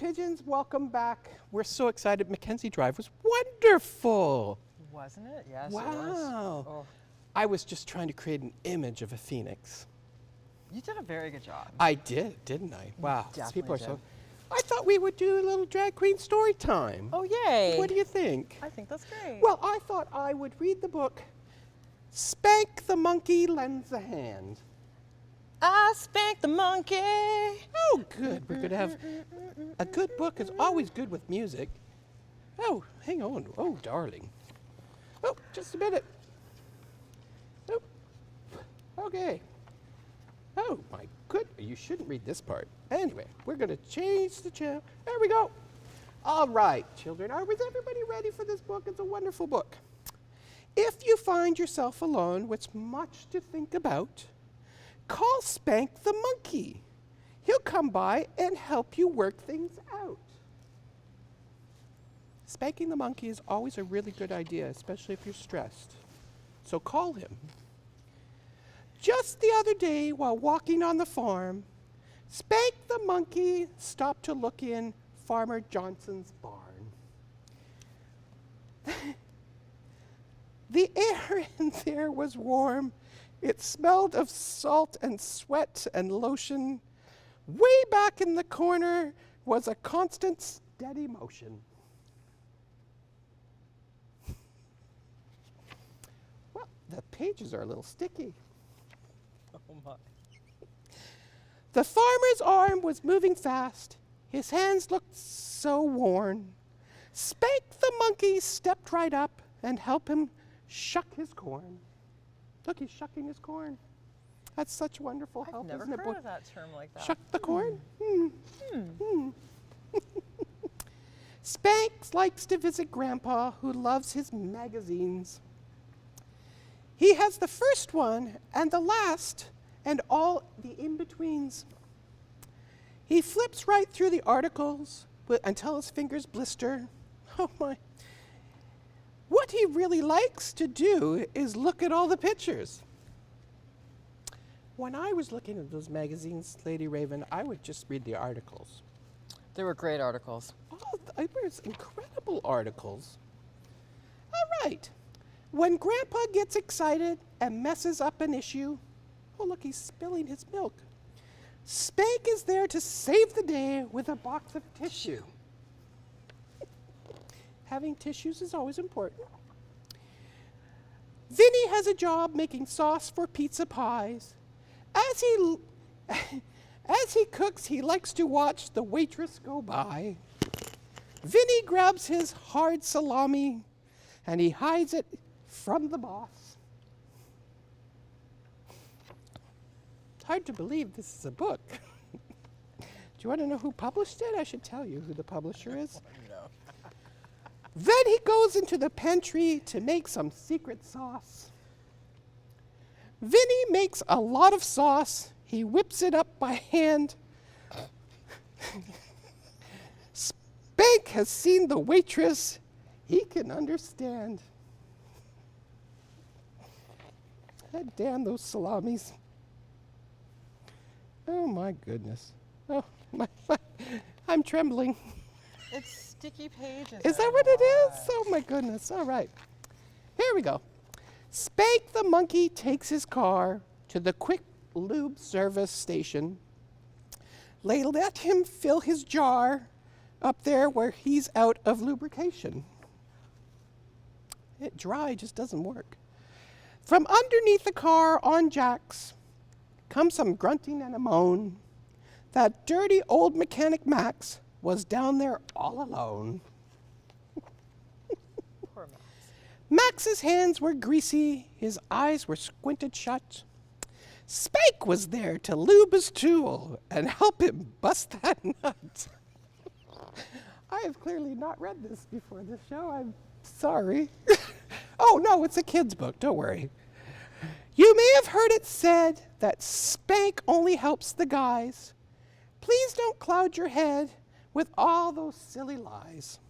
pigeons, welcome back. We're so excited. Mackenzie Drive was wonderful. Wasn't it? Yes, Wow. it was. Oh, I was just trying to create an image of a phoenix. you did a very good job. I did, didn't I? Wow. These definitely people are did. so. I thought we would do a little drag queen story time. Oh, yay. What do you think? I think that's great. Well, I thought I would read the book Spank the Monkey Lends a Hand. I spanked the monkey. Oh, good. We're going to have a good book is always good with music. Oh, hang on. Oh, darling. Oh, just a minute. Oh, okay. Oh, my good. You shouldn't read this part. Anyway, we're going to change the channel. There we go. All right, children. Was everybody ready for this book? It's a wonderful book. If you find yourself alone with much to think about, call Spank the monkey. He'll come by and help you work things out. Spanking the monkey is always a really good idea, especially if you're stressed. So call him. Just the other day, while walking on the farm, Spank the monkey stopped to look in Farmer Johnson's barn. The air in there was warm. It smelled of salt and sweat and lotion. Way back in the corner was a constant, steady motion. Well, the pages are a little sticky. Oh, my. The farmer's arm was moving fast. His hands looked so worn. Spank the monkey stepped right up and helped him shuck his corn. Look, he's shucking his corn. That's such wonderful I've help, never isn't it, heard boy? of that term like that. Shuck the corn? Spank likes to visit Grandpa, who loves his magazines. He has the first one and the last and all the in-betweens. He flips right through the articles until his fingers blister. Oh my. What he really likes to do is look at all the pictures. When I was looking at those magazines, Lady Raven, I would just read the articles. They were great articles. Oh, they were incredible articles. All right. When Grandpa gets excited and messes up an issue, oh, look, he's spilling his milk. Spank is there to save the day with a box of tissue. Having tissues is always important. Vinny has a job making sauce for pizza pies. As he cooks, he likes to watch the waitress go by. Vinny grabs his hard salami and he hides it from the boss. It's hard to believe this is a book. Do you want to know who published it? I should tell you who the publisher is. No. Then he goes into the pantry to make some secret sauce. Vinny makes a lot of sauce. He whips it up by hand. Spank has seen the waitress. He can understand. God damn those salamis. Oh my goodness. Oh my, I'm trembling. It's sticky pages. Is that what it is? Oh my goodness. All right. Here we go. Spank the monkey takes his car to the quick lube service station. Let him fill his jar up there where he's out of lubrication. It dry just doesn't work. From underneath the car on jacks comes some grunting and a moan. That dirty old mechanic Max was down there all alone. Poor Max. Max's hands were greasy, his eyes were squinted shut. Spank was there to lube his tool and help him bust that nut. I have clearly not read this before this show. I'm sorry. Oh, no, it's a kid's book. Don't worry. You may have heard it said that Spank only helps the guys. Please don't cloud your head with all those silly lies.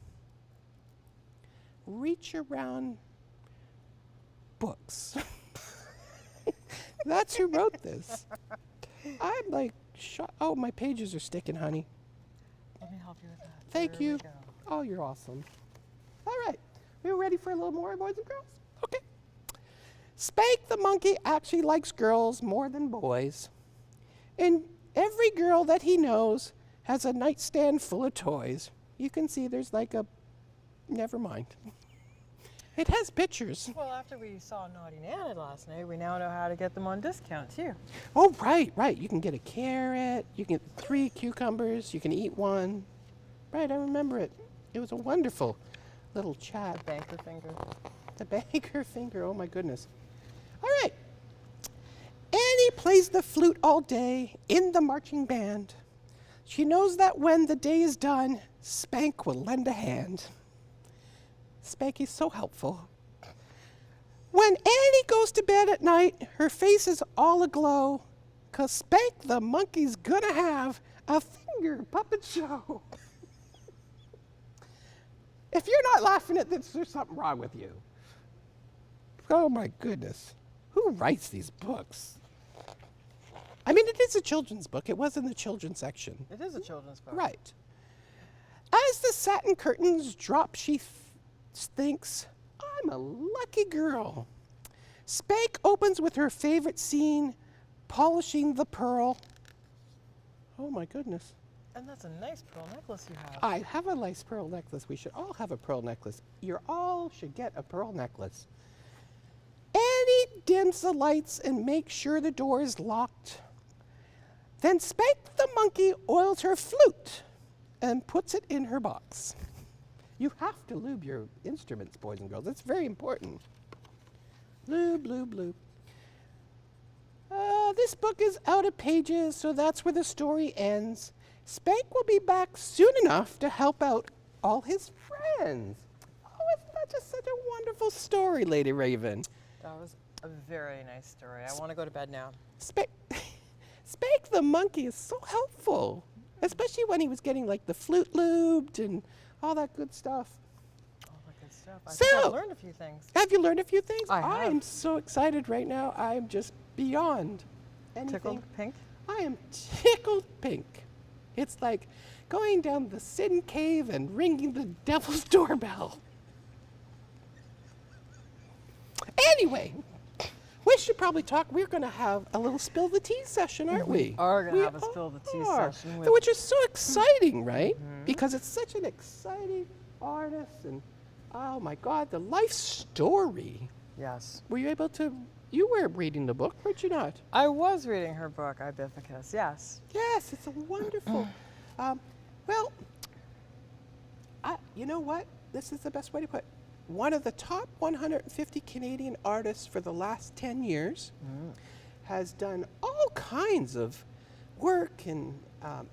Reach around books. That's who wrote this. I'm like, oh, my pages are sticking, honey. Let me help you with that. Thank There we you. go. Oh, you're awesome. All right. We ready for a little more, boys and girls? Okay. Spank the monkey actually likes girls more than boys. And every girl that he knows has a nightstand full of toys. You can see there's like a... Never mind. It has pictures. Well, after we saw Naughty Nana last night, we now know how to get them on discount too. Oh, right, right. You can get a carrot. You can get 3 cucumbers. You can eat 1. Right, I remember it. It was a wonderful little chat. Banker finger. The banker finger, oh my goodness. All right. Annie plays the flute all day in the marching band. She knows that when the day is done, Spank will lend a hand. Spanky's so helpful. When Annie goes to bed at night, her face is all aglow, 'cause Spank the monkey's gonna have a finger puppet show. If you're not laughing at this, there's something wrong with you. Oh my goodness. Who writes these books? I mean, it is a children's book. It was in the children's section. It is a children's book. Right. As the satin curtains drop, she thinks, I'm a lucky girl. Spank opens with her favorite scene, polishing the pearl. Oh my goodness. And that's a nice pearl necklace you have. I have a nice pearl necklace. We should all have a pearl necklace. You all should get a pearl necklace. Annie dims the lights and makes sure the door is locked. Then Spank the monkey oils her flute and puts it in her box. You have to lube your instruments, boys and girls. It's very important. Lube, lube, lube. This book is out of pages, so that's where the story ends. Spank will be back soon enough to help out all his friends. Oh, isn't that just such a wonderful story, Lady Raven? That was a very nice story. I want to go to bed now. Spank the monkey is so helpful, especially when he was getting like the flute lubed and all that good stuff. All the good stuff. I think I've learned a few things. Have you learned a few things? I have. I'm so excited right now. I'm just beyond anything. Tickled pink? I am tickled pink. It's like going down the sin cave and ringing the devil's doorbell. Anyway, we should probably talk. We're going to have a little spill the tea session, aren't we? We are going to have a spill the tea are. session. With Which is so exciting, right? Because it's such an exciting artist and, oh my God, the life story. Yes. Were you able to, you were reading the book, weren't you not? I was reading her book, Bif Naked, yes. Yes, it's a wonderful. Well, you know what? This is the best way to put it. One of the top 150 Canadian artists for the last 10 years has done all kinds of work and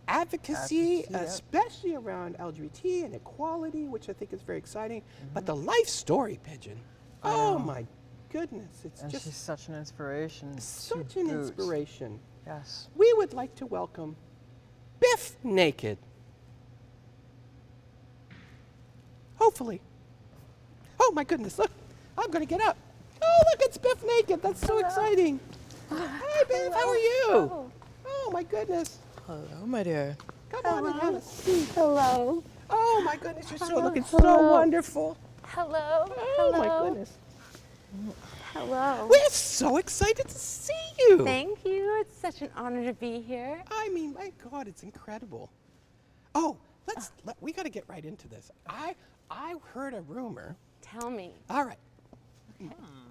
advocacy, Advocacy, yep. especially around LGBT and equality, which I think is very exciting. But the life story, Pigeon, oh my goodness, it's And just she's such an inspiration. such to an boot. inspiration. Yes. We would like to welcome Bif Naked. Hopefully. Oh my goodness, look, I'm gonna get up. Oh, look, it's Bif Naked. That's so exciting. Hi, Bif, how are you? Oh my goodness. Hello, my dear. Come on and have a seat. Hello. Oh my goodness, you're so Hello. looking so Hello. wonderful. Hello. Oh Hello. my goodness. Hello. We're so excited to see you. Thank you. It's such an honor to be here. I mean, my God, it's incredible. Oh, we got to get right into this. I heard a rumor. Tell me. All right.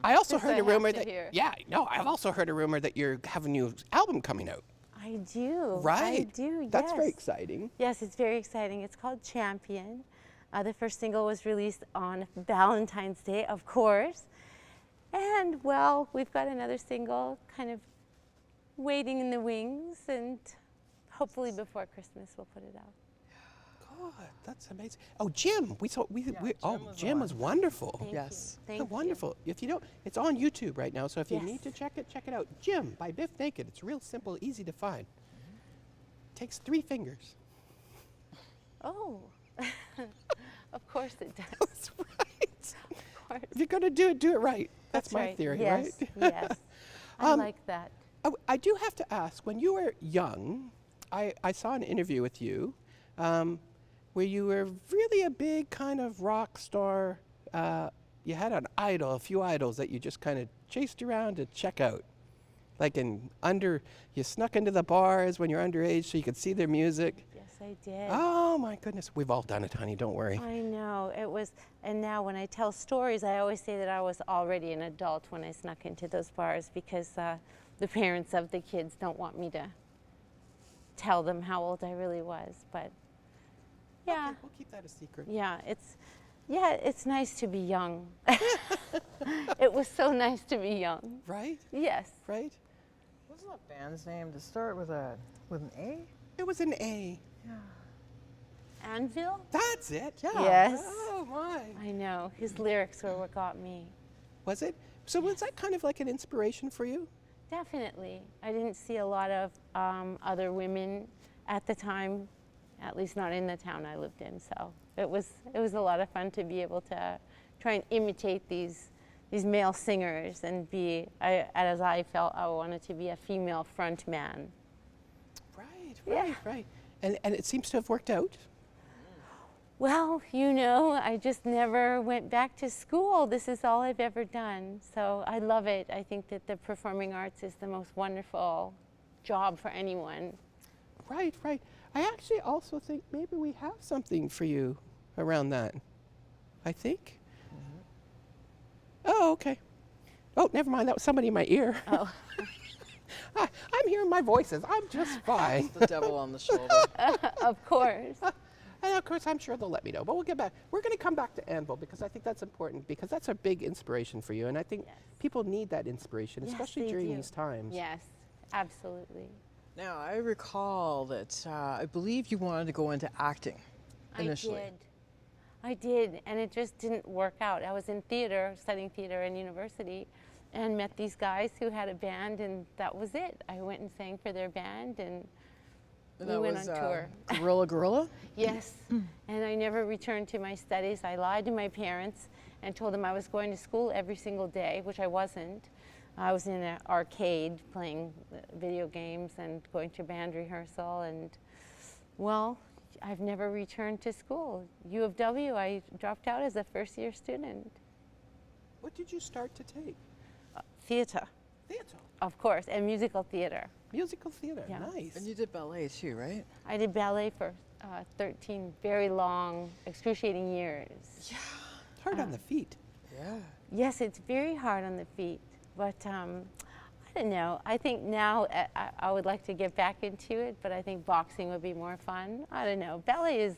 I also This heard I a have rumor to that hear. I've also heard a rumor that you have a new album coming out. I do. Right. I do. That's yes. very exciting. Yes, it's very exciting. It's called Champion. The first single was released on Valentine's Day, of course. And well, we've got another single kind of waiting in the wings, and hopefully before Christmas we'll put it out. God, that's amazing. Oh, Jim, Jim was wonderful. Thank Yes. you. Thank you. Wonderful. If you don't, it's on YouTube right now. So if you Yes. need to check it out. Jim by Bif Naked. It's real simple, easy to find. Takes 3 fingers. Oh, of course it does. That's right. Of course. If you're gonna do it right. That's my right. theory, yes, right? Yes. I Um, like that. I do have to ask, when you were young, I saw an interview with you where you were really a big kind of rock star. You had an idol, a few idols that you just kind of chased around to check out. Like you snuck into the bars when you're underage so you could see their music. Yes, I did. Oh my goodness, we've all done it, honey, don't worry. I know, it was, and now when I tell stories, I always say that I was already an adult when I snuck into those bars because the parents of the kids don't want me to tell them how old I really was, but yeah. Okay, we'll keep that a secret. Yeah, it's nice to be young. It was so nice to be young. Right? Yes. Right? What's that band's name to start with an A? It was an A. Yeah. Anvil? That's it, yeah. Yes. Oh my. I know, his lyrics were what got me. Was it? So was that kind of like an inspiration for you? Definitely. I didn't see a lot of other women at the time, at least not in the town I lived in. So it was a lot of fun to be able to try and imitate these male singers and as I felt, I wanted to be a female front man. Right. And it seems to have worked out. Well, I just never went back to school. This is all I've ever done. So I love it. I think that the performing arts is the most wonderful job for anyone. Right. I actually also think maybe we have something for you around that. I think. Oh, okay. Oh, never mind. That was somebody in my ear. Oh. I'm hearing my voices. I'm just fine. The devil on the shoulder. Of course. And of course, I'm sure they'll let me know. But we'll get back. We're going to come back to Anvil because I think that's important because that's a big inspiration for you. And I think people need that inspiration, Yes, especially they during do. these times. Yes, absolutely. Now, I recall that I believe you wanted to go into acting initially. I did, and it just didn't work out. I was in theater, studying theater in university, and met these guys who had a band, and that was it. I went and sang for their band, and we went on tour. Gorilla? Yes, and I never returned to my studies. I lied to my parents and told them I was going to school every single day, which I wasn't. I was in an arcade playing video games and going to band rehearsal, and well, I've never returned to school. U of W, I dropped out as a first-year student. What did you start to take? Theater, Theater. of course, and musical theater. Musical theater. Yeah. Nice. And you did ballet too, right? I did ballet for 13 very long, excruciating years. Yeah. Hard on the feet. Yeah. Yes, it's very hard on the feet, but I don't know. I think now I would like to get back into it, but I think boxing would be more fun. I don't know. Ballet is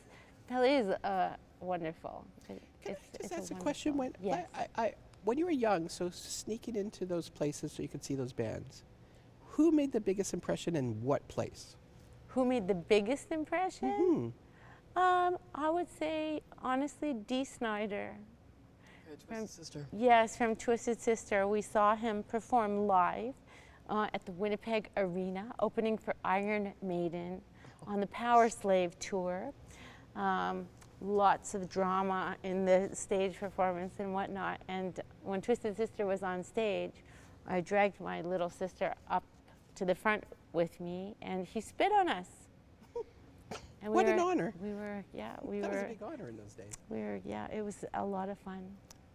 wonderful. Can I just ask a question? When, yes. when you were young, so sneaking into those places so you could see those bands, who made the biggest impression and what place? Who made the biggest impression? I would say, honestly, Dee Snider. Twisted Sister. Yes, from Twisted Sister. We saw him perform live at the Winnipeg Arena, opening for Iron Maiden on the Power Slave tour. Lots of drama in the stage performance and whatnot. And when Twisted Sister was on stage, I dragged my little sister up to the front with me, and he spit on us. And What an honor. We were. That was a big honor in those days. It was a lot of fun.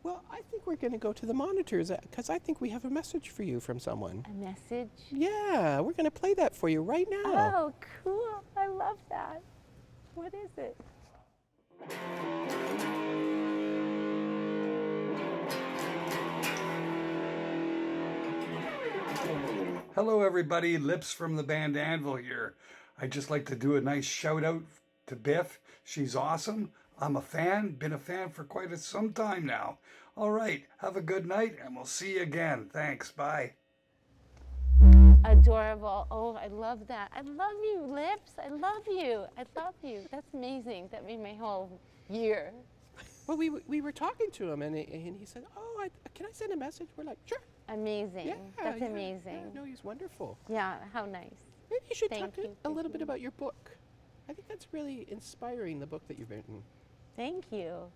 Well, I think we're going to go to the monitors because I think we have a message for you from someone. A message? Yeah, we're going to play that for you right now. Oh, cool. I love that. What is it? Hello everybody, Lips from the band Anvil here. I'd just like to do a nice shout out to Bif. She's awesome. I'm a fan, been a fan for quite some time now. All right, have a good night and we'll see you again. Thanks, bye. Adorable. Oh, I love that. I love you, Lips. I love you. I love you. That's amazing. That made my whole year. Well, we were talking to him and he said, "Oh, can I send a message?" We're like, "Sure." Amazing. Yeah, That's yeah, amazing. Yeah, no, he's wonderful. Yeah, how nice. Maybe you should Thank talk you, a little thank bit you. about your book. I think that's really inspiring, the book that you've written. Thank you.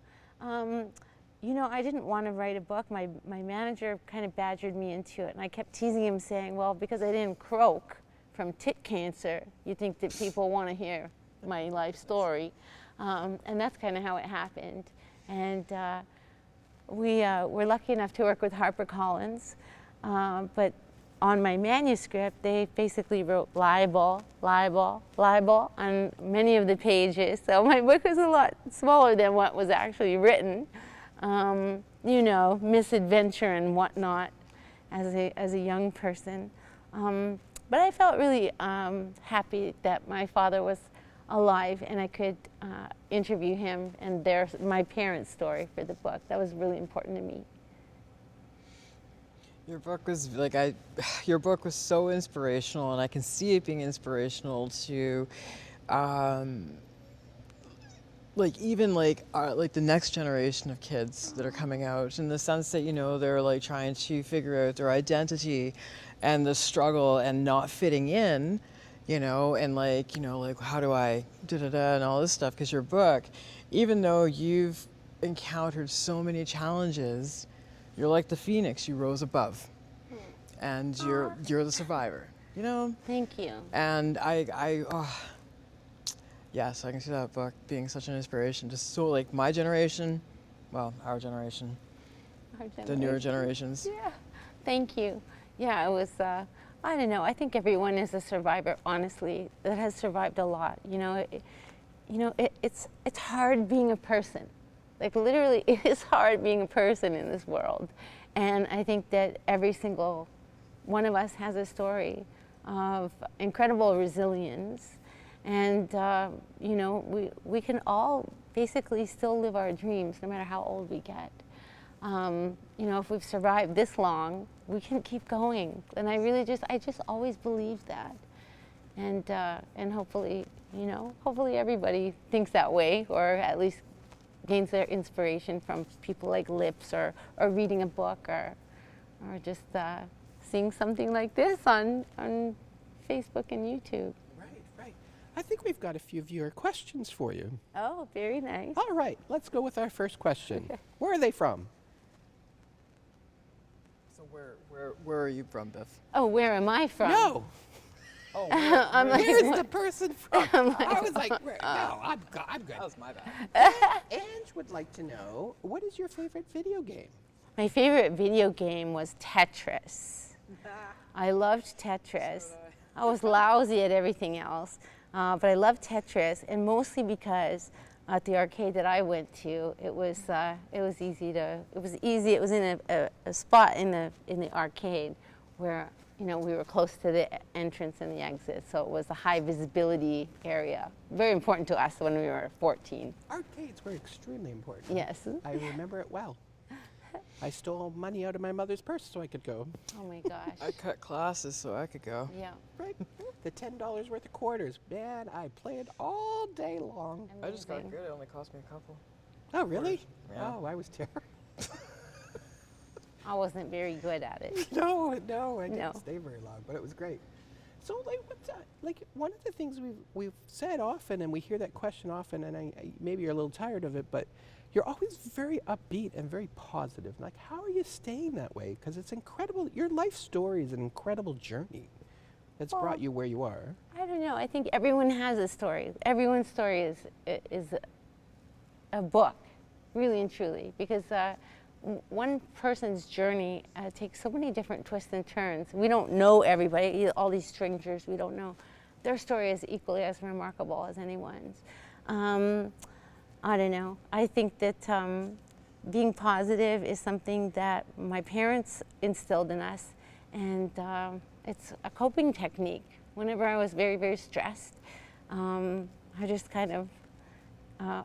You know, I didn't want to write a book. My manager kind of badgered me into it, and I kept teasing him, saying, well, because I didn't croak from tit cancer, you think that people want to hear my life story. And that's kind of how it happened. And we were lucky enough to work with HarperCollins, but on my manuscript, they basically wrote libel, libel, libel on many of the pages. So my book was a lot smaller than what was actually written. You know, misadventure and whatnot as a young person. But I felt really happy that my father was alive and I could interview him and my parents' story for the book. That was really important to me. Your book was your book was so inspirational, and I can see it being inspirational to, even the next generation of kids that are coming out, in the sense that, you know, they're like trying to figure out their identity, and the struggle and not fitting in, you know, and how do I and all this stuff. Because your book, even though you've encountered so many challenges, you're like the phoenix, you rose above, and you're the survivor, you know? Thank you. And yes, I can see that book being such an inspiration. Just so like my generation, well, our generation, the newer generations. Yeah, thank you. Yeah, it was, I don't know, I think everyone is a survivor, honestly, that has survived a lot. You know, it's hard being a person. Like literally, it is hard being a person in this world. And I think that every single one of us has a story of incredible resilience. And, you know, we can all basically still live our dreams no matter how old we get. You know, if we've survived this long, we can keep going. And I just always believed that. And hopefully, you know, hopefully everybody thinks that way, or at least gains their inspiration from people like Lips, or reading a book, or just seeing something like this on Facebook and YouTube. Right. I think we've got a few viewer questions for you. Oh, very nice. All right, let's go with our first question. Where are they from? So where are you from, Bif? Oh, where am I from? No. Oh, I'm like, Where's what? the person from? I was like, no, I'm good. that was my bad. Ange would like to know, what is your favorite video game? My favorite video game was Tetris. I loved Tetris. I was lousy at everything else, but I loved Tetris, and mostly because at the arcade that I went to, it was easy. It was in a spot in the arcade where, you know, we were close to the entrance and the exit, so it was a high visibility area. Very important to us when we were 14. Arcades were extremely important. Yes. I remember it well. I stole money out of my mother's purse so I could go. Oh my gosh. I cut classes so I could go. Yeah. Right? The $10 worth of quarters. Man, I played all day long. I just got Amazing. good. It only cost me a couple. Oh, really? Yeah. Oh, I was terrible. I wasn't very good at it. No, I didn't No. stay very long, but it was great. So, like, what's like one of the things we've said often, and we hear that question often, and I maybe you're a little tired of it, but you're always very upbeat and very positive. Like, how are you staying that way? Because it's incredible. Your life story is an incredible journey that's brought you where you are. I don't know. I think everyone has a story. Everyone's story is a book, really and truly, because one person's journey takes so many different twists and turns. We don't know everybody, all these strangers we don't know. Their story is equally as remarkable as anyone's. I don't know. I think that being positive is something that my parents instilled in us, and it's a coping technique. Whenever I was very, very stressed, I just kind of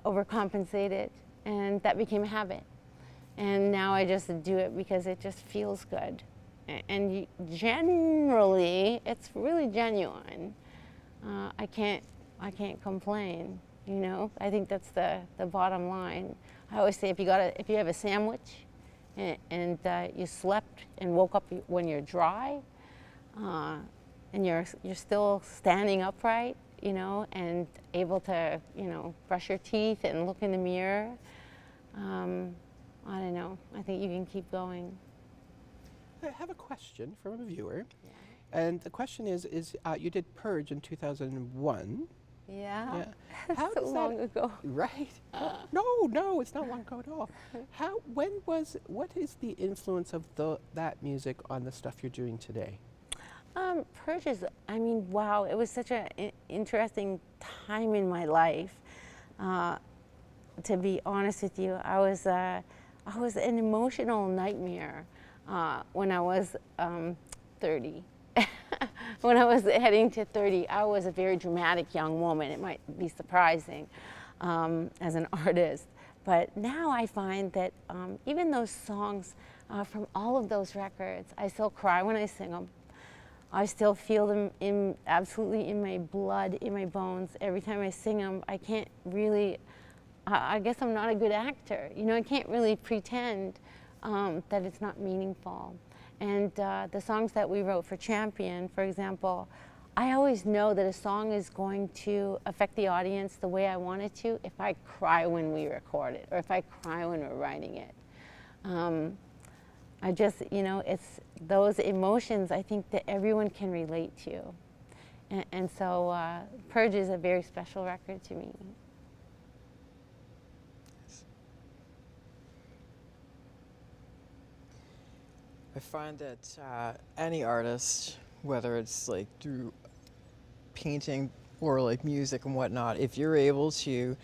overcompensated, and that became a habit. And now I just do it because it just feels good. And generally, it's really genuine. I can't complain, you know? I think that's the bottom line. I always say if you have a sandwich and you slept and woke up when you're dry, and you're still standing upright, you know, and able to, you know, brush your teeth and look in the mirror, I don't know. I think you can keep going. I have a question from a viewer. And the question is you did Purge in 2001. Yeah. Yeah. How So does long that, ago. right? No, it's not long ago at all. What is the influence of that music on the stuff you're doing today? Purges, I mean, wow, it was such an interesting time in my life. To be honest with you, I was an emotional nightmare when I was 30. When I was heading to 30, I was a very dramatic young woman. It might be surprising as an artist. But now I find that even those songs from all of those records, I still cry when I sing them. I still feel them absolutely in my blood, in my bones. Every time I sing them, I can't really, I guess I'm not a good actor. You know, I can't really pretend that it's not meaningful. And the songs that we wrote for Champion, for example, I always know that a song is going to affect the audience the way I want it to if I cry when we record it or if I cry when we're writing it. I just, you know, it's those emotions I think that everyone can relate to. And so Purge is a very special record to me. I find that any artist, whether it's like through painting or like music and whatnot, if you're able to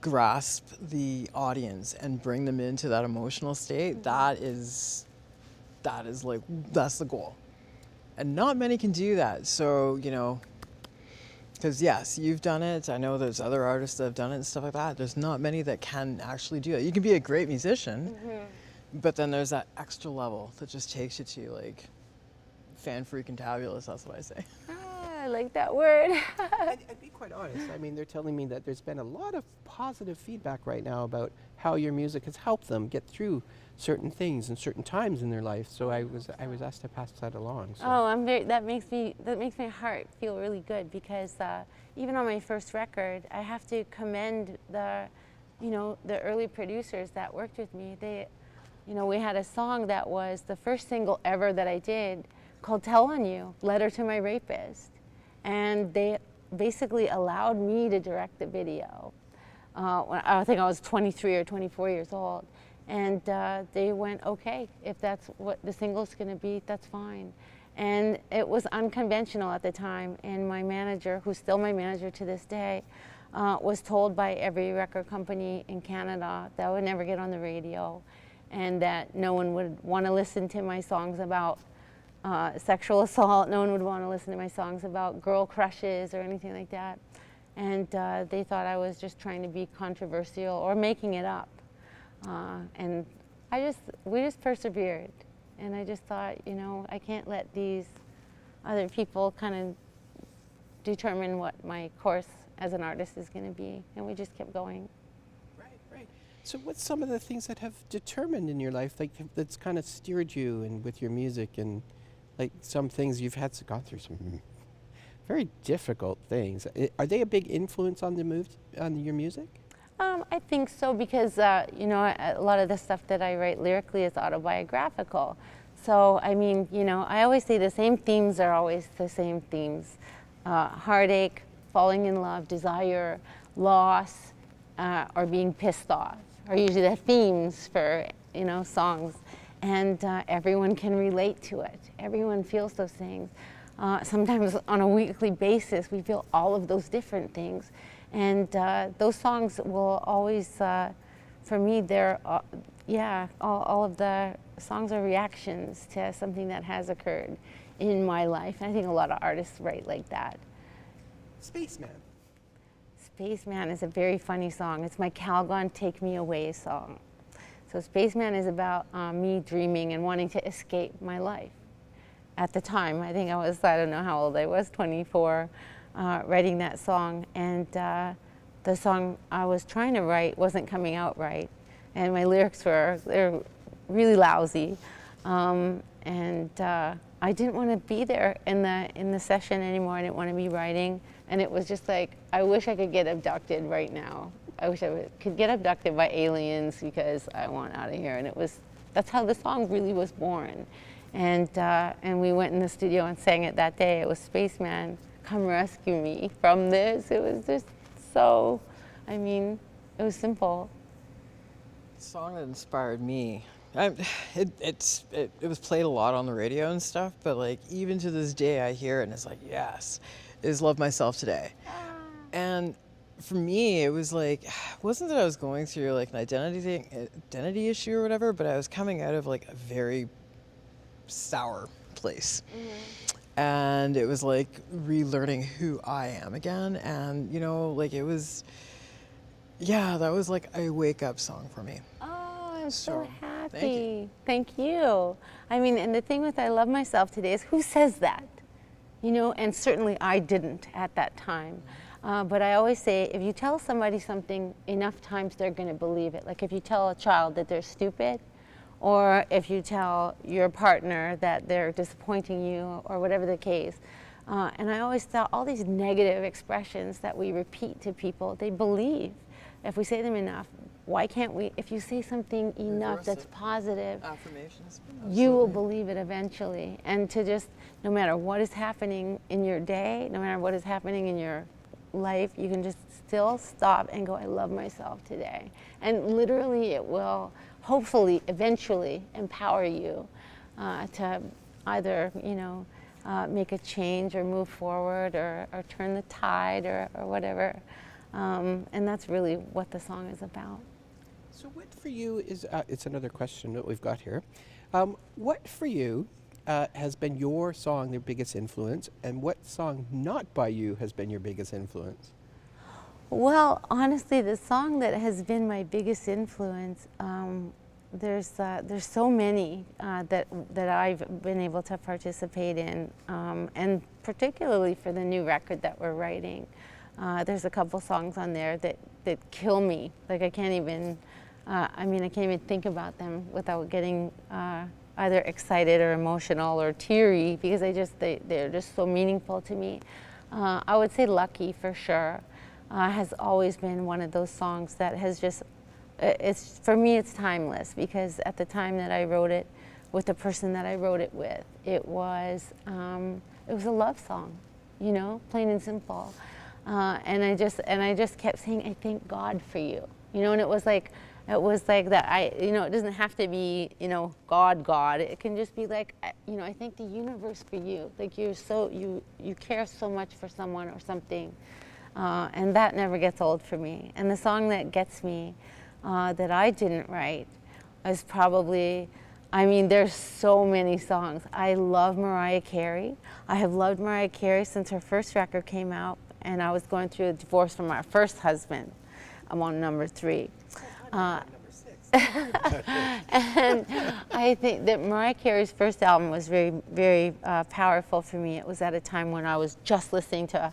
grasp the audience and bring them into that emotional state, that is like, that's the goal. And not many can do that. So, you know, because yes, you've done it. I know there's other artists that have done it and stuff like that. There's not many that can actually do it. You can be a great musician, but then there's that extra level that just takes you to like fan-freaking-tabulous, that's what I say. Ah, I like that word. I'd be quite honest. I mean, they're telling me that there's been a lot of positive feedback right now about how your music has helped them get through certain things and certain times in their life. So I was asked to pass that along. So. Oh, that makes my heart feel really good because even on my first record, I have to commend the early producers that worked with me. We had a song that was the first single ever that I did called Tell On You, Letter to My Rapist. And they basically allowed me to direct the video. When I think I was 23 or 24 years old. And they went, okay, if that's what the single's gonna be, that's fine. And it was unconventional at the time. And my manager, who's still my manager to this day, was told by every record company in Canada that I would never get on the radio and that no one would want to listen to my songs about sexual assault. No one would want to listen to my songs about girl crushes or anything like that. And they thought I was just trying to be controversial or making it up. And we just persevered. And I just thought, I can't let these other people kind of determine what my course as an artist is going to be. And we just kept going. Right. So what's some of the things that have determined in your life, like that's kind of steered you and with your music and like some things you've had to go through some very difficult things. Are they a big influence on your music? I think so because, a lot of the stuff that I write lyrically is autobiographical. So, I mean, I always say the same themes are always the same themes. Heartache, falling in love, desire, loss, or being pissed off are usually the themes for, songs. And everyone can relate to it. Everyone feels those things. Sometimes on a weekly basis, we feel all of those different things. And those songs will always, for me, they're, all of the songs are reactions to something that has occurred in my life. And I think a lot of artists write like that. Spaceman. Spaceman is a very funny song. It's my Calgon Take Me Away song. So Spaceman is about me dreaming and wanting to escape my life. At the time, I think I don't know how old I was, 24, writing that song. And the song I was trying to write wasn't coming out right. And my lyrics they're really lousy. And I didn't want to be there in the session anymore. I didn't want to be writing. And it was just like, I wish I could get abducted right now. I wish I could get abducted by aliens because I want out of here. And that's how the song really was born. And we went in the studio and sang it that day. It was Spaceman, come rescue me from this. It was just so, I mean, it was simple. The song that inspired me, it was played a lot on the radio and stuff, but like even to this day I hear it and it's like, yes, is Love Myself Today. And for me, it was like, it wasn't that I was going through like an identity issue or whatever, but I was coming out of like a very sour place. And it was like relearning who I am again. And, you know, like it was, yeah, that was like a wake up song for me. Oh, I'm so So, happy. Thank you. I mean, and the thing with I Love Myself Today is who says that? You know, and certainly I didn't at that time. But I always say, if you tell somebody something enough times, they're going to believe it. Like if you tell a child that they're stupid, or if you tell your partner that they're disappointing you, or whatever the case. And I always thought all these negative expressions that we repeat to people, they believe. If we say them enough, why can't we, if you say something enough that's positive, Affirmations. you will believe it eventually. And to just, no matter what is happening in your day, no matter what is happening in your life, you can just still stop and go, I love myself today. And literally it will hopefully eventually empower you to either, you know, make a change or move forward or turn the tide or whatever. And that's really what the song is about. So what for you is, it's another question that we've got here. What for you has been your song, your biggest influence, and what song not by you has been your biggest influence? Well, honestly, the song that has been my biggest influence, there's so many that I've been able to participate in, and particularly for the new record that we're writing. There's a couple songs on there that kill me. Like I can't even, I can't even think about them without getting either excited or emotional or teary, because they're just so meaningful to me. I would say Lucky for sure. Has always been one of those songs that has just, for me it's timeless, because at the time that I wrote it with the person that I wrote it with, it was a love song, you know, plain and simple. And I just kept saying, I thank God for you, you know, and it was like that. You know, it doesn't have to be, you know, God. It can just be like, you know, I thank the universe for you. Like you care so much for someone or something. And that never gets old for me. And the song that gets me, that I didn't write, is probably, there's so many songs. I love Mariah Carey. I have loved Mariah Carey since her first record came out, and I was going through a divorce from my first husband. I'm on number 3. Number 6. And I think that Mariah Carey's first album was very, very powerful for me. It was at a time when I was just listening to,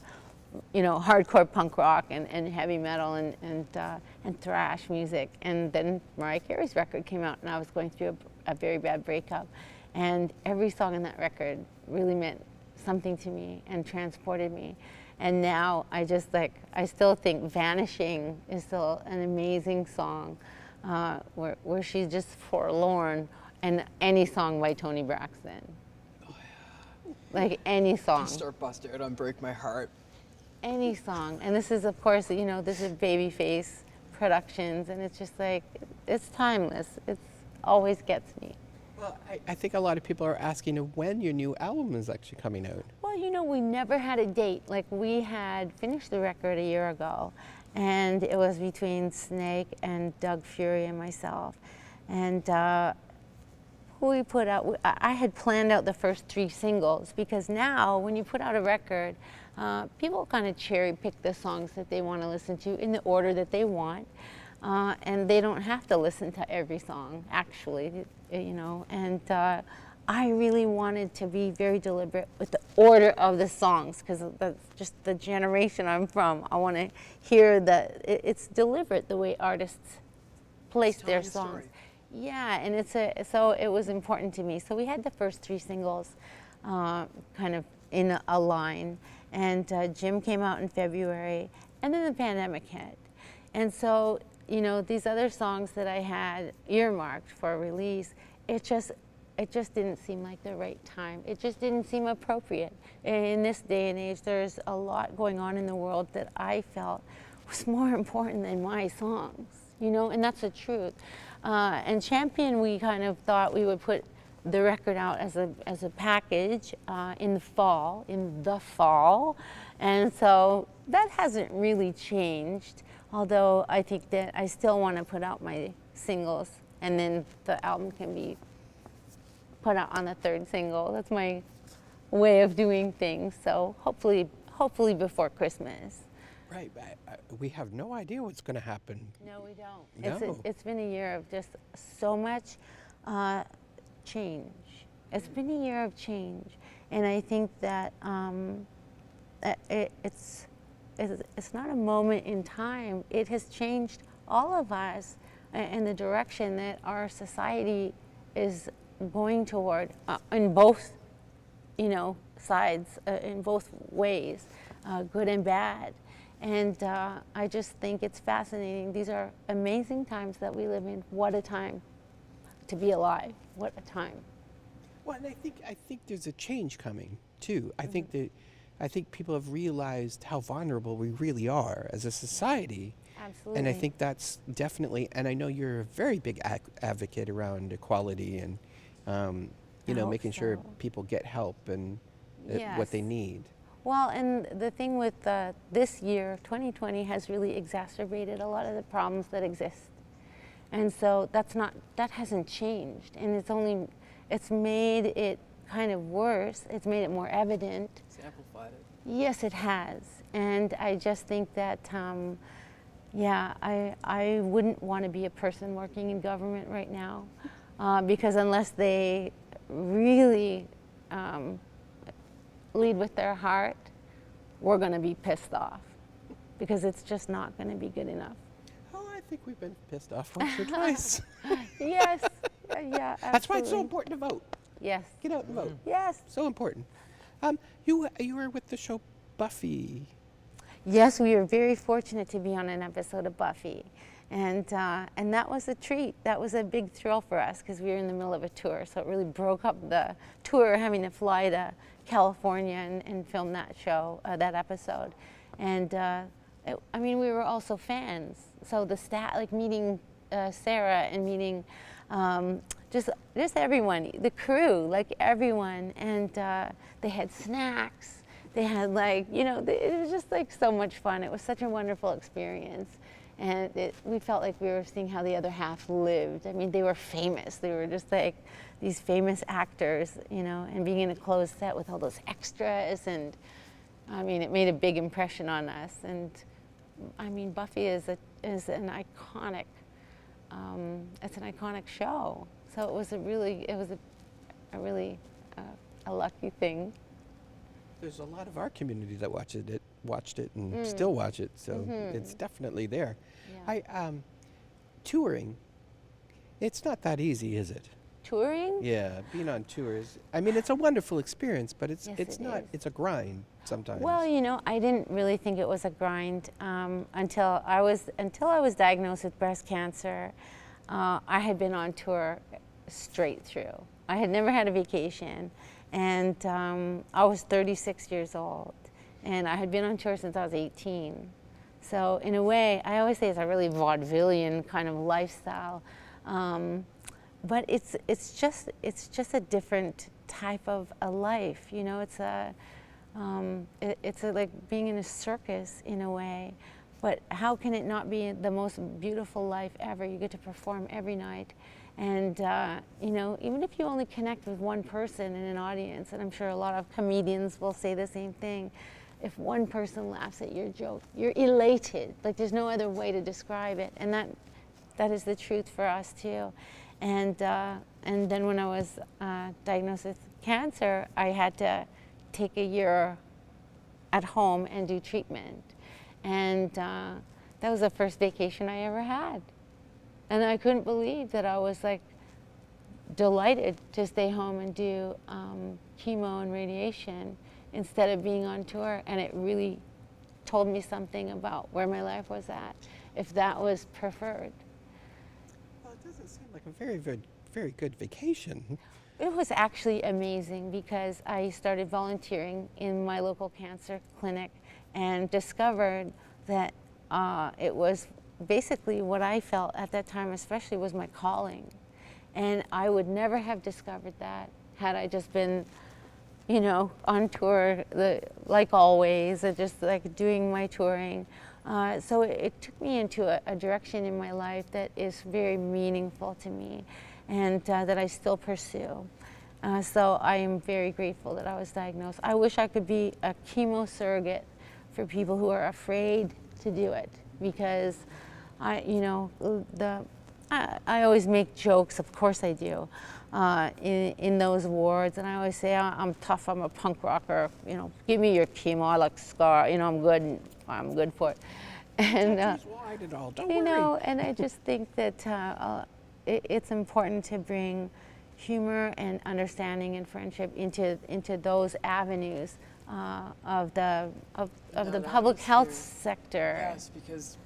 you know, hardcore punk rock and heavy metal and thrash music. And then Mariah Carey's record came out, and I was going through a very bad breakup. And every song in that record really meant something to me and transported me. And now I still think Vanishing is still an amazing song, where she's just forlorn, and any song by Toni Braxton. Oh, yeah. Like any song. Start busting out on Break My Heart. Any song. And this is, of course, you know, this is Babyface Productions, and it's just like, it's timeless. It always gets me. Well, I think a lot of people are asking when your new album is actually coming out. Well, you know, we never had a date. Like, we had finished the record a year ago, and it was between Snake and Doug Fury and myself. And we put out, I had planned out the first 3 singles, because now when you put out a record, people kind of cherry pick the songs that they want to listen to in the order that they want. And they don't have to listen to every song, actually, you know. And I really wanted to be very deliberate with the order of the songs, because that's just the generation I'm from. I want to hear that it's deliberate the way artists place their songs. Yeah, and so it was important to me. So we had the first 3 singles kind of in a line, and Jim came out in February, and then the pandemic hit. And so, you know, these other songs that I had earmarked for release, it just it just didn't seem like the right time. It just didn't seem appropriate. In this day and age, there's a lot going on in the world that I felt was more important than my songs, you know, and that's the truth. And Champion, we kind of thought we would put the record out as a package in the fall, and so that hasn't really changed, although I think that I still want to put out my singles, and then the album can be put out on the third single. That's my way of doing things, so hopefully before Christmas. Right. We have no idea what's going to happen. No, we don't. No. It's been a year of just so much change. It's been a year of change, and I think that it's not a moment in time. It has changed all of us in the direction that our society is going toward in both, you know, sides, in both ways, good and bad. And I just think it's fascinating. These are amazing times that we live in. What a time to be alive. What a time. Well, and I think there's a change coming too. I think people have realized how vulnerable we really are as a society. Absolutely. And I think that's definitely, and I know you're a very big advocate around equality and, you know, hope making sure so. people get help and what Yes. they need. Well, and the thing with this year, 2020, has really exacerbated a lot of the problems that exist. And so that hasn't changed. And it's made it kind of worse. It's made it more evident. It's amplified it. Yes, it has. And I just think that, I wouldn't want to be a person working in government right now, because unless they really lead with their heart, we're going to be pissed off, because it's just not going to be good enough. Oh, I think we've been pissed off once or twice. Yes, yeah, absolutely. That's why it's so important to vote. Yes, Get out and vote. yes. So important. You were with the show Buffy. Yes, we were very fortunate to be on an episode of Buffy, and that was a treat. That was a big thrill for us, because we were in the middle of a tour, so it really broke up the tour, having to fly to California and film that show, that episode. And we were also fans, so the staff, like meeting Sarah and meeting just everyone, the crew, like everyone, and they had snacks. They had, like, you know, it was just like so much fun. It was such a wonderful experience. And we felt like we were seeing how the other half lived. I mean, they were famous. They were just like these famous actors, you know, and being in a closed set with all those extras. And I mean, it made a big impression on us. And I mean, Buffy is an iconic, it's an iconic show. So it was a really lucky thing. There's a lot of our community that watched it and still watch it, so it's definitely there. Yeah. Touring, it's not that easy, is it? Touring? Yeah, being on tours. I mean, it's a wonderful experience, but it's Yes, it's it not. is. It's a grind sometimes. Well, you know, I didn't really think it was a grind until I was diagnosed with breast cancer. I had been on tour straight through. I had never had a vacation, and I was 36 years old, and I had been on tour since I was 18. So in a way, I always say it's a really vaudevillian kind of lifestyle, but it's just a different type of a life. You know, it's like being in a circus in a way. But how can it not be the most beautiful life ever? You get to perform every night. And, you know, even if you only connect with one person in an audience, and I'm sure a lot of comedians will say the same thing, if one person laughs at your joke, you're elated. Like, there's no other way to describe it. And that is the truth for us, too. And then when I was diagnosed with cancer, I had to take a year at home and do treatment. And that was the first vacation I ever had. And I couldn't believe that I was like delighted to stay home and do chemo and radiation instead of being on tour. And it really told me something about where my life was at, if that was preferred. Well, it doesn't seem like a very good vacation. It was actually amazing because I started volunteering in my local cancer clinic and discovered that it was basically what I felt at that time, especially, was my calling. And I would never have discovered that had I just been, you know, on tour, like always, and just like doing my touring. So it took me into a direction in my life that is very meaningful to me, and that I still pursue. So I am very grateful that I was diagnosed. I wish I could be a chemo surrogate for people who are afraid to do it, because I always make jokes, of course I do, in those wards, and I always say, I'm tough, I'm a punk rocker, you know, give me your chemo, I like scar, you know, I'm good for it. And Wide and all. Don't you worry. know, and I just think that it's important to bring humor and understanding and friendship into those avenues of the public health sector. Yes, because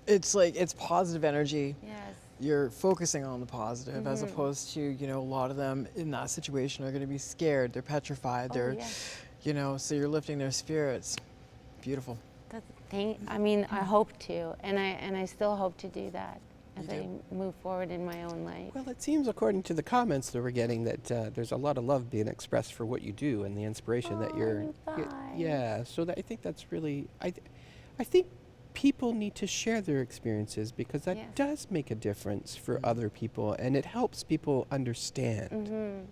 it's like, it's positive energy. Yes. You're focusing on the positive, as opposed to, you know, a lot of them in that situation are going to be scared, they're petrified, Oh, they're, yes. you know, so you're lifting their spirits. Beautiful. I mean, I hope to, and I still hope to do that as You I do. move forward in my own life. Well, it seems, according to the comments that we're getting, that there's a lot of love being expressed for what you do and the inspiration that you're. Yeah, so I think that's really. I think people need to share their experiences, because that Yes. does make a difference for other people, and it helps people understand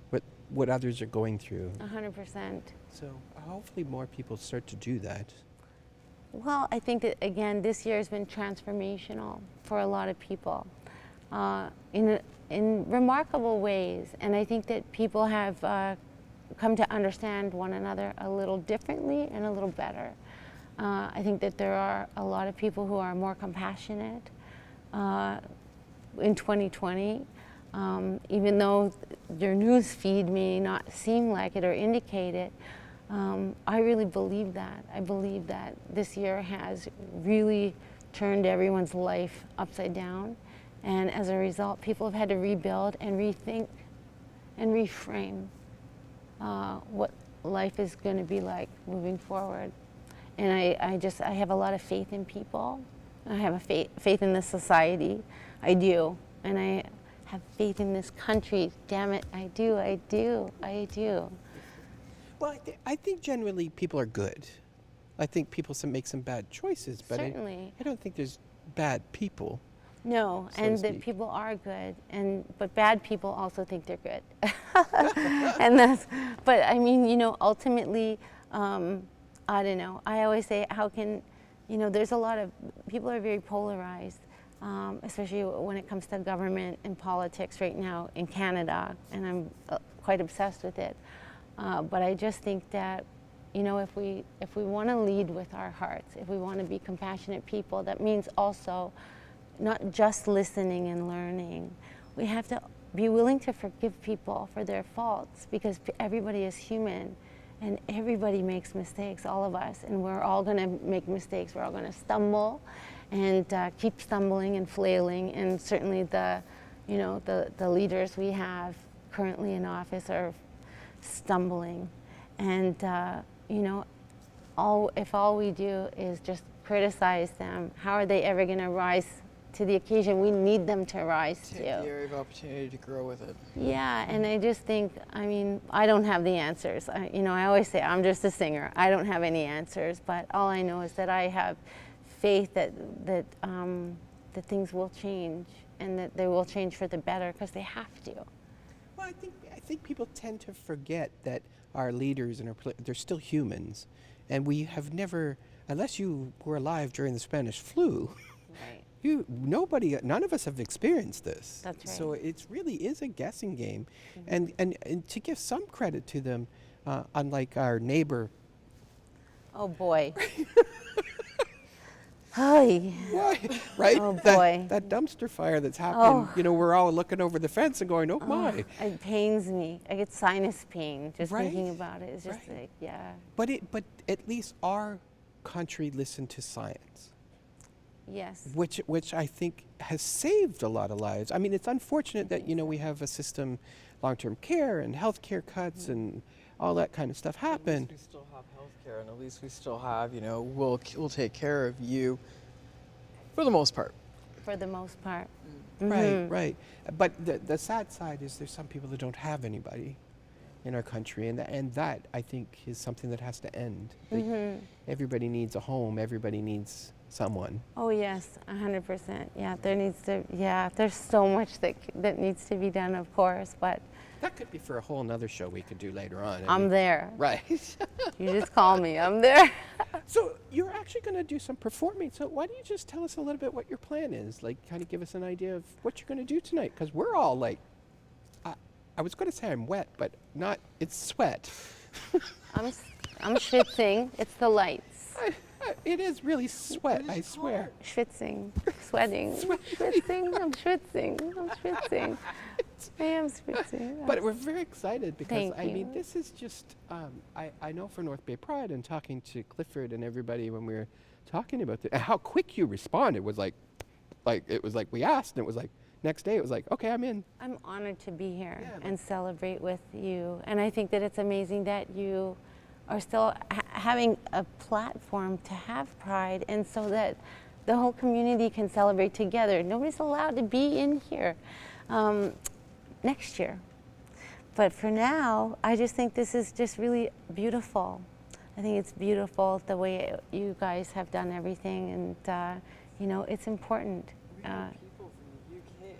what others are going through. 100%. So hopefully more people start to do that. Well, I think that, again, this year has been transformational for a lot of people in remarkable ways. And I think that people have come to understand one another a little differently and a little better. I think that there are a lot of people who are more compassionate in 2020. Even though your news feed may not seem like it or indicate it, I really believe that. I believe that this year has really turned everyone's life upside down. And as a result, people have had to rebuild and rethink and reframe what life is going to be like moving forward. And I have a lot of faith in people. I have a faith in this society. I do. And I have faith in this country. Damn it, I do. Well, I think generally people are good. I think people make some bad choices, but Certainly. I don't think there's bad people. No, so to and that speak. people are good, but bad people also think they're good. But I mean, you know, ultimately, I don't know. I always say, how can, you know, there's a lot of, people are very polarized, especially when it comes to government and politics right now in Canada, and I'm quite obsessed with it. But I just think that, you know, if we want to lead with our hearts, if we want to be compassionate people, that means also not just listening and learning. We have to be willing to forgive people for their faults, because everybody is human and everybody makes mistakes, all of us, and we're all going to make mistakes. We're all going to stumble and keep stumbling and flailing, and certainly the leaders we have currently in office are stumbling. And you know, if all we do is just criticize them, how are they ever going to rise to the occasion we need them to rise Take to? the area of opportunity to grow with it. Yeah, and I just think, I mean, I don't have the answers. I always say I'm just a singer. I don't have any answers, but all I know is that I have faith that things will change, and that they will change for the better, because they have to. Well, I think people tend to forget that our leaders and they're still humans, and we have never, unless you were alive during the Spanish flu, Right. none of us have experienced this. That's right. So it really is a guessing game, and to give some credit to them, unlike our neighbor. Oh boy. Hi. Right? Oh, boy. That dumpster fire that's happening. Oh. You know, we're all looking over the fence and going, "Oh my!" It pains me. I get sinus pain just thinking Right. about it. It's just Right. like, yeah. But at least our country listened to science. Yes. which I think has saved a lot of lives. I mean, it's unfortunate that, you know, we have a system, long-term care and healthcare cuts and all that kind of stuff happen. At least we still have health care, and at least we still have, you know, we'll take care of you for the most part. For the most part. Right, right. But the sad side is there's some people that don't have anybody in our country, and that I think is something that has to end. Like, everybody needs a home. Everybody needs someone. Oh yes, 100%. Yeah, there needs to. Yeah, there's so much that needs to be done, of course. But That could be for a whole nother show we could do later on. I'm there. Right. You just call me. I'm there. So you're actually going to do some performing. So why don't you just tell us a little bit what your plan is? Like, kind of give us an idea of what you're going to do tonight, because we're all like, I was going to say I'm wet, but not. It's sweat. I'm schwitzing. It's the lights. It is really sweat, I swear. Schwitzing, sweating, schwitzing. I'm schwitzing. I'm schwitzing. I am schwitzing. But we're very excited because, Thank I mean, you. this is just, I know for North Bay Pride and talking to Clifford and everybody when we were talking about this, how quick you responded was like it was like we asked and it was like, next day it was like, okay, I'm in. I'm honored to be here Yeah, and celebrate with you. And I think that it's amazing that you are still having a platform to have pride, and so that the whole community can celebrate together. Nobody's allowed to be in here next year. But for now, I just think this is just really beautiful. I think it's beautiful the way you guys have done everything, and you know, it's important. People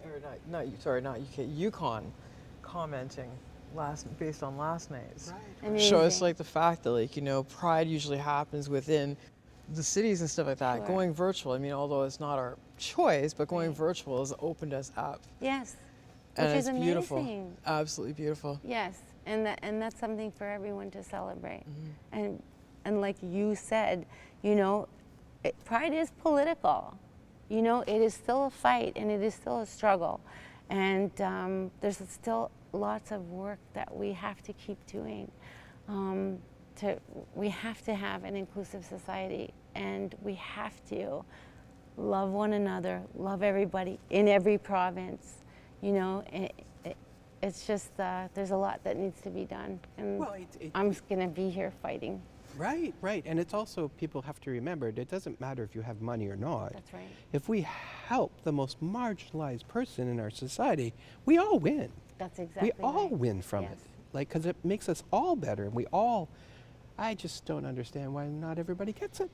from the UK, or not UK, Yukon, commenting based on last night's. Amazing. Show us like the fact that, like, you know, pride usually happens within the cities and stuff like that. Sure. Going virtual, I mean, although it's not our choice, but going virtual has opened us up. Yes, And which it's is beautiful. amazing. Absolutely beautiful. Yes, and that's something for everyone to celebrate. And like you said, you know, pride is political. You know, it is still a fight and it is still a struggle, and there's still lots of work that we have to keep doing. We have to have an inclusive society, and we have to love one another, love everybody in every province. You know, it's just there's a lot that needs to be done, and Well, I'm just gonna be here fighting. Right, right. And it's also, people have to remember, it doesn't matter if you have money or not. That's right. If we help the most marginalized person in our society, we all win. That's exactly We all right. win from Yes. it. Like, because it makes us all better. And I just don't understand why not everybody gets it.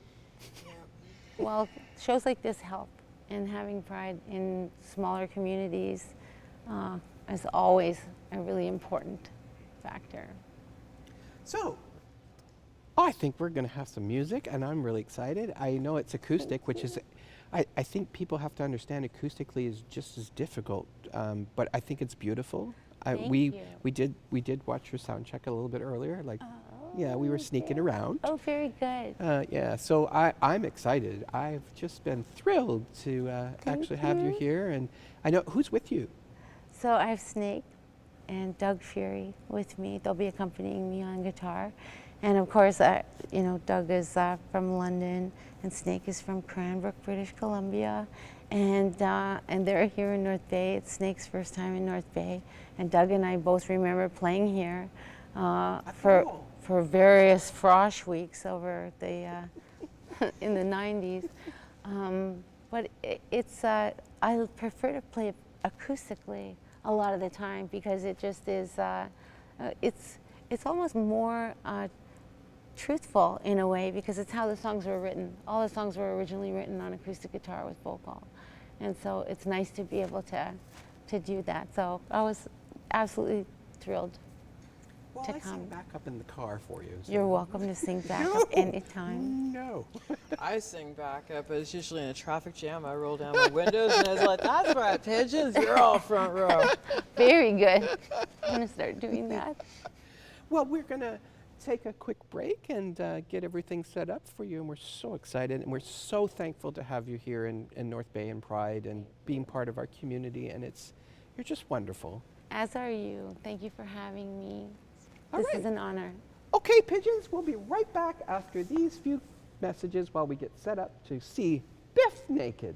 Well, shows like this help, and having pride in smaller communities is always a really important factor. So, I think we're going to have some music, and I'm really excited. I know it's acoustic, which is, I think people have to understand acoustically is just as difficult, but I think it's beautiful. Thank we you. we did watch your sound check a little bit earlier. Like, yeah, we were sneaking around. Oh, very good. Yeah, so I'm excited. I've just been thrilled to actually have you here, and I know who's with you. So I have Snake and Doug Fury with me. They'll be accompanying me on guitar. And of course, you know, Doug is from London, and Snake is from Cranbrook, British Columbia. And they're here in North Bay. It's Snake's first time in North Bay. And Doug and I both remember playing here for various frosh weeks over the in the 90s. But I prefer to play acoustically a lot of the time, because it just is, it's almost more truthful in a way, because it's how the songs were written. All the songs were originally written on acoustic guitar with vocal. And so it's nice to be able to do that. So I was absolutely thrilled Well, to I come. sing back up in the car for you. so- You're welcome to sing back up anytime. No. I sing back up, but it's usually in a traffic jam. I roll down my windows and I was like, that's right, pigeons, you're all front row. Very good. I'm going to start doing that. Well, we're going to take a quick break and get everything set up for you, and we're so excited, and we're so thankful to have you here in North Bay and Pride and being part of our community, and you're just wonderful. As are you. Thank you for having me. All This right. is an honor. Okay, pigeons, we'll be right back after these few messages while we get set up to see Bif Naked.